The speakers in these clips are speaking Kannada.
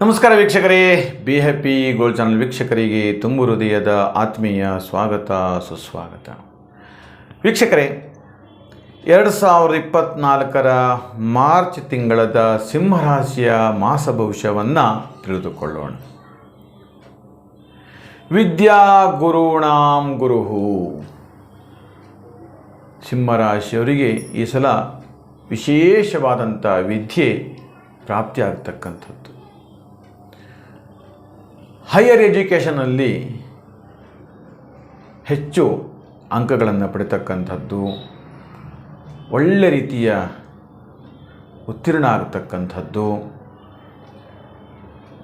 ನಮಸ್ಕಾರ ವೀಕ್ಷಕರೇ, ಬಿ ಹ್ಯಾಪಿ ಗೋಲ್ಡ್ ಚಾನಲ್ ವೀಕ್ಷಕರಿಗೆ ತುಂಬು ಹೃದಯದ ಆತ್ಮೀಯ ಸ್ವಾಗತ ಸುಸ್ವಾಗತ. ವೀಕ್ಷಕರೇ, 2024 ಮಾರ್ಚ್ ತಿಂಗಳದ ಸಿಂಹರಾಶಿಯ ಮಾಸ ಭವಿಷ್ಯವನ್ನು ತಿಳಿದುಕೊಳ್ಳೋಣ. ವಿದ್ಯಾ ಗುರುಣಾಂ ಗುರುಹು. ಸಿಂಹರಾಶಿಯವರಿಗೆ ಈ ಸಲ ವಿಶೇಷವಾದಂಥ ವಿದ್ಯೆ ಪ್ರಾಪ್ತಿಯಾಗತಕ್ಕಂಥದ್ದು. ಹೈಯರ್ ಎಜುಕೇಷನಲ್ಲಿ ಹೆಚ್ಚು ಅಂಕಗಳನ್ನು ಪಡಿತಕ್ಕಂಥದ್ದು, ಒಳ್ಳೆ ರೀತಿಯ ಉತ್ತೀರ್ಣ ಆಗತಕ್ಕಂಥದ್ದು,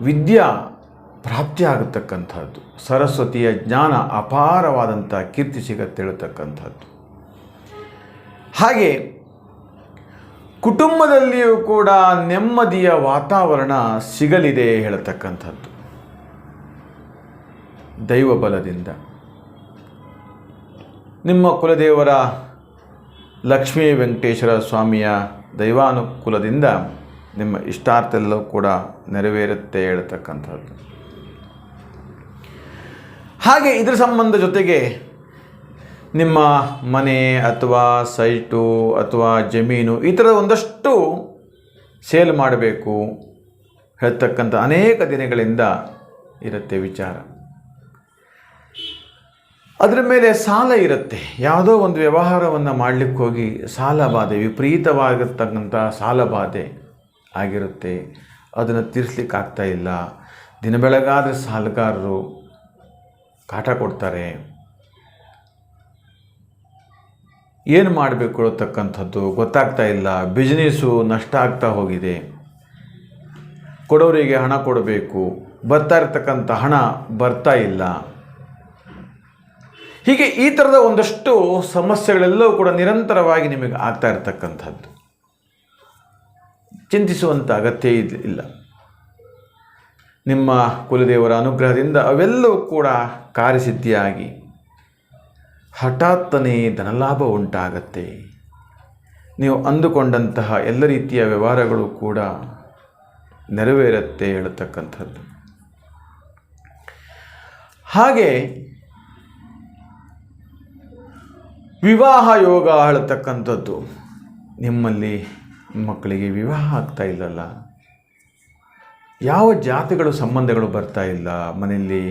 ವಿದ್ಯಾ ಪ್ರಾಪ್ತಿಯಾಗತಕ್ಕಂಥದ್ದು, ಸರಸ್ವತಿಯ ಜ್ಞಾನ ಅಪಾರವಾದಂಥ ಕೀರ್ತಿ ಸಿಗತ್ತೇಳತಕ್ಕಂಥದ್ದು. ಹಾಗೆ ಕುಟುಂಬದಲ್ಲಿಯೂ ಕೂಡ ನೆಮ್ಮದಿಯ ವಾತಾವರಣ ಸಿಗಲಿದೆ ಹೇಳತಕ್ಕಂಥದ್ದು. ದೈವ ಬಲದಿಂದ ನಿಮ್ಮ ಕುಲದೇವರ ಲಕ್ಷ್ಮೀ ವೆಂಕಟೇಶ್ವರ ಸ್ವಾಮಿಯ ದೈವಾನುಕೂಲದಿಂದ ನಿಮ್ಮ ಇಷ್ಟಾರ್ಥೆಲ್ಲವೂ ಕೂಡ ನೆರವೇರುತ್ತೆ ಹೇಳ್ತಕ್ಕಂಥದ್ದು. ಹಾಗೆ ಇದರ ಸಂಬಂಧ ಜೊತೆಗೆ ನಿಮ್ಮ ಮನೆ ಅಥವಾ ಸೈಟು ಅಥವಾ ಜಮೀನು ಈ ಥರ ಒಂದಷ್ಟು ಸೇಲ್ ಮಾಡಬೇಕು ಹೇಳ್ತಕ್ಕಂಥ ಅನೇಕ ದಿನಗಳಿಂದ ಇರುತ್ತೆ ವಿಚಾರ. ಅದರ ಮೇಲೆ ಸಾಲ ಇರುತ್ತೆ. ಯಾವುದೋ ಒಂದು ವ್ಯವಹಾರವನ್ನು ಮಾಡಲಿಕ್ಕೆ ಹೋಗಿ ಸಾಲ ಬಾಧೆ, ವಿಪರೀತವಾಗಿರ್ತಕ್ಕಂಥ ಸಾಲ ಬಾಧೆ ಆಗಿರುತ್ತೆ. ಅದನ್ನು ತೀರಿಸ್ಲಿಕ್ಕೆ ಆಗ್ತಾ ಇಲ್ಲ. ದಿನ ಬೆಳಗಾದರೆ ಸಾಲಗಾರರು ಕಾಟ ಕೊಡ್ತಾರೆ. ಏನು ಮಾಡಬೇಕು ಅನ್ನತಕ್ಕಂಥದ್ದು ಗೊತ್ತಾಗ್ತಾ ಇಲ್ಲ. ಬಿಸ್ನೆಸ್ಸು ನಷ್ಟ ಆಗ್ತಾ ಹೋಗಿದೆ. ಕೊಡೋರಿಗೆ ಹಣ ಕೊಡಬೇಕು, ಬರ್ತಾ ಇರತಕ್ಕಂಥ ಹಣ ಬರ್ತಾ ಇಲ್ಲ. ಹೀಗೆ ಈ ಥರದ ಒಂದಷ್ಟು ಸಮಸ್ಯೆಗಳೆಲ್ಲವೂ ಕೂಡ ನಿರಂತರವಾಗಿ ನಿಮಗೆ ಆಗ್ತಾ ಇರತಕ್ಕಂಥದ್ದು. ಚಿಂತಿಸುವಂಥ ಅಗತ್ಯ ಇಲ್ಲ. ನಿಮ್ಮ ಕುಲದೇವರ ಅನುಗ್ರಹದಿಂದ ಅವೆಲ್ಲವೂ ಕೂಡ ಕಾರ್ಯಸಿದ್ಧಿಯಾಗಿ ಹಠಾತ್ತನೇ ಧನಲಾಭ ಉಂಟಾಗತ್ತೆ. ನೀವು ಅಂದುಕೊಂಡಂತಹ ಎಲ್ಲ ರೀತಿಯ ವ್ಯವಹಾರಗಳು ಕೂಡ ನೆರವೇರುತ್ತೆ ಹೇಳತಕ್ಕಂಥದ್ದು. ಹಾಗೆ ವಿವಾಹ ಯೋಗ ಹೇಳತಕ್ಕಂಥದ್ದು. ನಿಮ್ಮಲ್ಲಿ ಮಕ್ಕಳಿಗೆ ವಿವಾಹ ಆಗ್ತಾ ಇಲ್ಲಲ್ಲ, ಯಾವ ಜಾತಿಗಳು ಸಂಬಂಧಗಳು ಬರ್ತಾ ಇಲ್ಲ. ಮನೆಯಲ್ಲಿ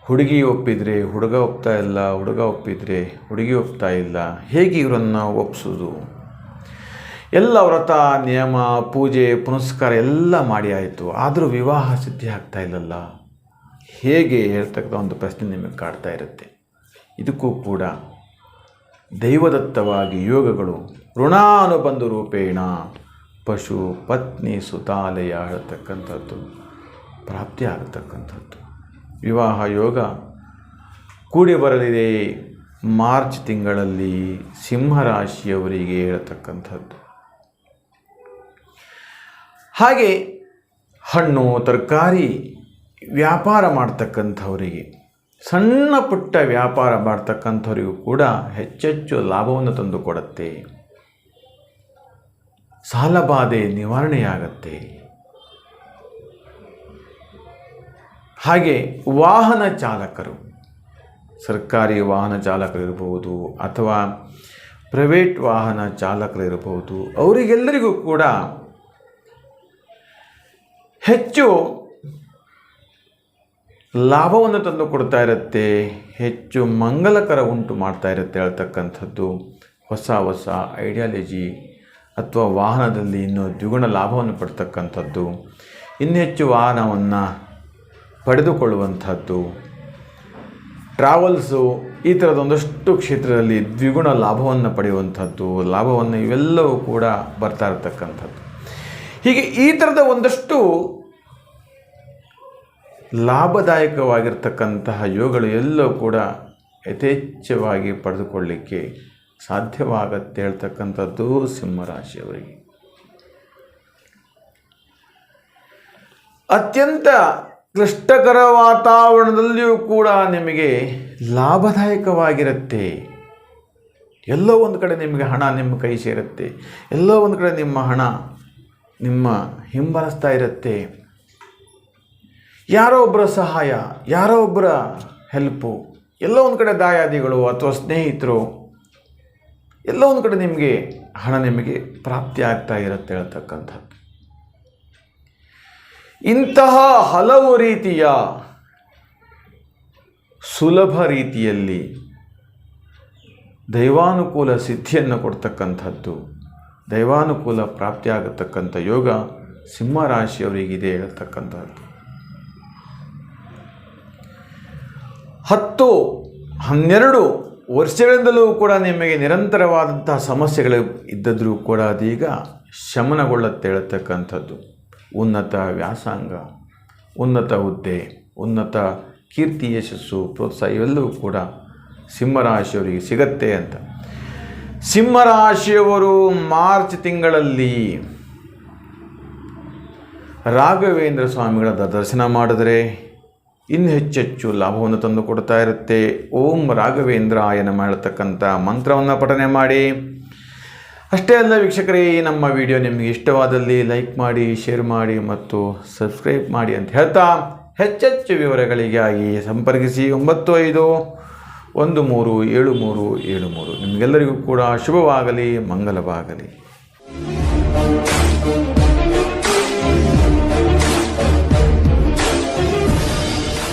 ಹುಡುಗಿ ಒಪ್ಪಿದರೆ ಹುಡುಗ ಒಪ್ತಾ ಇಲ್ಲ, ಹುಡುಗ ಒಪ್ಪಿದರೆ ಹುಡುಗಿ ಒಪ್ತಾ ಇಲ್ಲ. ಹೇಗೆ ಇವರನ್ನು ಒಪ್ಪಿಸೋದು? ಎಲ್ಲ ವ್ರತ ನಿಯಮ ಪೂಜೆ ಪುನಸ್ಕಾರ ಎಲ್ಲ ಮಾಡಿ ಆಯಿತು, ಆದರೂ ವಿವಾಹ ಸಿದ್ಧಿ ಆಗ್ತಾ ಇಲ್ಲಲ್ಲ, ಹೇಗೆ ಹೇಳ್ತಕ್ಕಂಥ ಒಂದು ಪ್ರಶ್ನೆ ನಿಮಗೆ ಕಾಡ್ತಾ ಇರುತ್ತೆ. ಇದಕ್ಕೂ ಕೂಡ ದೈವದತ್ತವಾಗಿ ಯೋಗಗಳು ಋಣಾನುಬಂಧ ರೂಪೇಣ ಪಶು ಪತ್ನಿ ಸುತಾಲಯ ಹೇಳ್ತಕ್ಕಂಥದ್ದು ಪ್ರಾಪ್ತಿ ಆಗತಕ್ಕಂಥದ್ದು. ವಿವಾಹ ಯೋಗ ಕೂಡಿ ಬರಲಿದೆ ಮಾರ್ಚ್ ತಿಂಗಳಲ್ಲಿ ಸಿಂಹರಾಶಿಯವರಿಗೆ ಹೇಳ್ತಕ್ಕಂಥದ್ದು. ಹಾಗೆ ಹಣ್ಣು ತರಕಾರಿ ವ್ಯಾಪಾರ ಮಾಡ್ತಕ್ಕಂಥವರಿಗೆ, ಸಣ್ಣ ಪುಟ್ಟ ವ್ಯಾಪಾರ ಮಾಡ್ತಕ್ಕಂಥವರಿಗೂ ಕೂಡ ಹೆಚ್ಚೆಚ್ಚು ಲಾಭವನ್ನು ತಂದುಕೊಡುತ್ತೆ. ಸಾಲಬಾಧೆ ನಿವಾರಣೆಯಾಗತ್ತೆ. ಹಾಗೆ ವಾಹನ ಚಾಲಕರು, ಸರ್ಕಾರಿ ವಾಹನ ಚಾಲಕರಿರ್ಬೋದು ಅಥವಾ ಪ್ರೈವೇಟ್ ವಾಹನ ಚಾಲಕರಿರ್ಬೋದು, ಅವರಿಗೆಲ್ಲರಿಗೂ ಕೂಡ ಹೆಚ್ಚು ಲಾಭವನ್ನು ತಂದು ಕೊಡ್ತಾ ಇರುತ್ತೆ. ಹೆಚ್ಚು ಮಂಗಲಕರ ಉಂಟು ಮಾಡ್ತಾ ಇರುತ್ತೆ ಹೇಳ್ತಕ್ಕಂಥದ್ದು. ಹೊಸ ಹೊಸ ಐಡಿಯಾಲಜಿ ಅಥವಾ ವಾಹನದಲ್ಲಿ ಇನ್ನೂ ದ್ವಿಗುಣ ಲಾಭವನ್ನು ಪಡ್ತಕ್ಕಂಥದ್ದು, ಇನ್ನೂ ಹೆಚ್ಚು ವಾಹನವನ್ನು ಪಡೆದುಕೊಳ್ಳುವಂಥದ್ದು, ಟ್ರಾವೆಲ್ಸು ಈ ಥರದೊಂದಷ್ಟು ಕ್ಷೇತ್ರದಲ್ಲಿ ದ್ವಿಗುಣ ಲಾಭವನ್ನು ಪಡೆಯುವಂಥದ್ದು, ಲಾಭವನ್ನು ಇವೆಲ್ಲವೂ ಕೂಡ ಬರ್ತಾ ಇರತಕ್ಕಂಥದ್ದು. ಹೀಗೆ ಈ ಥರದ ಒಂದಷ್ಟು ಲಾಭದಾಯಕವಾಗಿರ್ತಕ್ಕಂತಹ ಯೋಗಗಳು ಎಲ್ಲವೂ ಕೂಡ ಯಥೇಚ್ಛವಾಗಿ ಪಡೆದುಕೊಳ್ಳಲಿಕ್ಕೆ ಸಾಧ್ಯವಾಗತ್ತೆ ಹೇಳ್ತಕ್ಕಂಥದ್ದು ಸಿಂಹರಾಶಿಯವರಿಗೆ. ಅತ್ಯಂತ ಕ್ಲಿಷ್ಟಕರ ವಾತಾವರಣದಲ್ಲಿಯೂ ಕೂಡ ನಿಮಗೆ ಲಾಭದಾಯಕವಾಗಿರುತ್ತೆ. ಎಲ್ಲೋ ಒಂದು ಕಡೆ ನಿಮಗೆ ಹಣ ನಿಮ್ಮ ಕೈ ಸೇರುತ್ತೆ, ಎಲ್ಲೋ ಒಂದು ಕಡೆ ನಿಮ್ಮ ಹಣ ನಿಮ್ಮ ಹಿಂಬಾಲಿಸ್ತಾ ಇರುತ್ತೆ. ಯಾರೋ ಒಬ್ಬರ ಸಹಾಯ, ಯಾರೋ ಒಬ್ಬರ ಹೆಲ್ಪು, ಎಲ್ಲೋ ಒಂದು ಕಡೆ ದಾಯಾದಿಗಳು ಅಥವಾ ಸ್ನೇಹಿತರು, ಎಲ್ಲೋ ಒಂದು ಕಡೆ ನಿಮಗೆ ಹಣ ನಿಮಗೆ ಪ್ರಾಪ್ತಿ ಆಗ್ತಾ ಇರುತ್ತೆ ಹೇಳ್ತಕ್ಕಂಥದ್ದು. ಇಂತಹ ಹಲವು ರೀತಿಯ ಸುಲಭ ರೀತಿಯಲ್ಲಿ ದೈವಾನುಕೂಲ ಸಿದ್ಧಿಯನ್ನು ಕೊಡ್ತಕ್ಕಂಥದ್ದು, ದೈವಾನುಕೂಲ ಪ್ರಾಪ್ತಿಯಾಗತಕ್ಕಂಥ ಯೋಗ ಸಿಂಹರಾಶಿಯವರಿಗಿದೆ ಹೇಳ್ತಕ್ಕಂಥದ್ದು. 10-12 ವರ್ಷಗಳಿಂದಲೂ ಕೂಡ ನಿಮಗೆ ನಿರಂತರವಾದಂತಹ ಸಮಸ್ಯೆಗಳು ಇದ್ದದರೂ ಕೂಡ ಅದೀಗ ಶಮನಗೊಳ್ಳುತ್ತೆ ಹೇಳ್ತಕ್ಕಂಥದ್ದು. ಉನ್ನತ ವ್ಯಾಸಂಗ, ಉನ್ನತ ಹುದ್ದೆ, ಉನ್ನತ ಕೀರ್ತಿ, ಯಶಸ್ಸು, ಪ್ರೋತ್ಸಾಹ ಇವೆಲ್ಲವೂ ಕೂಡ ಸಿಂಹರಾಶಿಯವರಿಗೆ ಸಿಗತ್ತೆ ಅಂತ. ಸಿಂಹರಾಶಿಯವರು ಮಾರ್ಚ್ ತಿಂಗಳಲ್ಲಿ ರಾಘವೇಂದ್ರ ಸ್ವಾಮಿಗಳ ದರ್ಶನ ಮಾಡಿದರೆ ಇನ್ನು ಹೆಚ್ಚೆಚ್ಚು ಲಾಭವನ್ನು ತಂದು ಕೊಡ್ತಾ ಇರುತ್ತೆ. ಓಂ ರಾಘವೇಂದ್ರಾಯನ ಮಾಡತಕ್ಕಂಥ ಮಂತ್ರವನ್ನು ಪಠನೆ ಮಾಡಿ. ಅಷ್ಟೇ ಅಲ್ಲ ವೀಕ್ಷಕರೇ, ನಮ್ಮ ವಿಡಿಯೋ ನಿಮಗೆ ಇಷ್ಟವಾದಲ್ಲಿ ಲೈಕ್ ಮಾಡಿ, ಶೇರ್ ಮಾಡಿ ಮತ್ತು ಸಬ್ಸ್ಕ್ರೈಬ್ ಮಾಡಿ ಅಂತ ಹೇಳ್ತಾ, ಹೆಚ್ಚೆಚ್ಚು ವಿವರಗಳಿಗಾಗಿ ಸಂಪರ್ಕಿಸಿ 9513737373. ನಿಮಗೆಲ್ಲರಿಗೂ ಕೂಡ ಶುಭವಾಗಲಿ, ಮಂಗಲವಾಗಲಿ.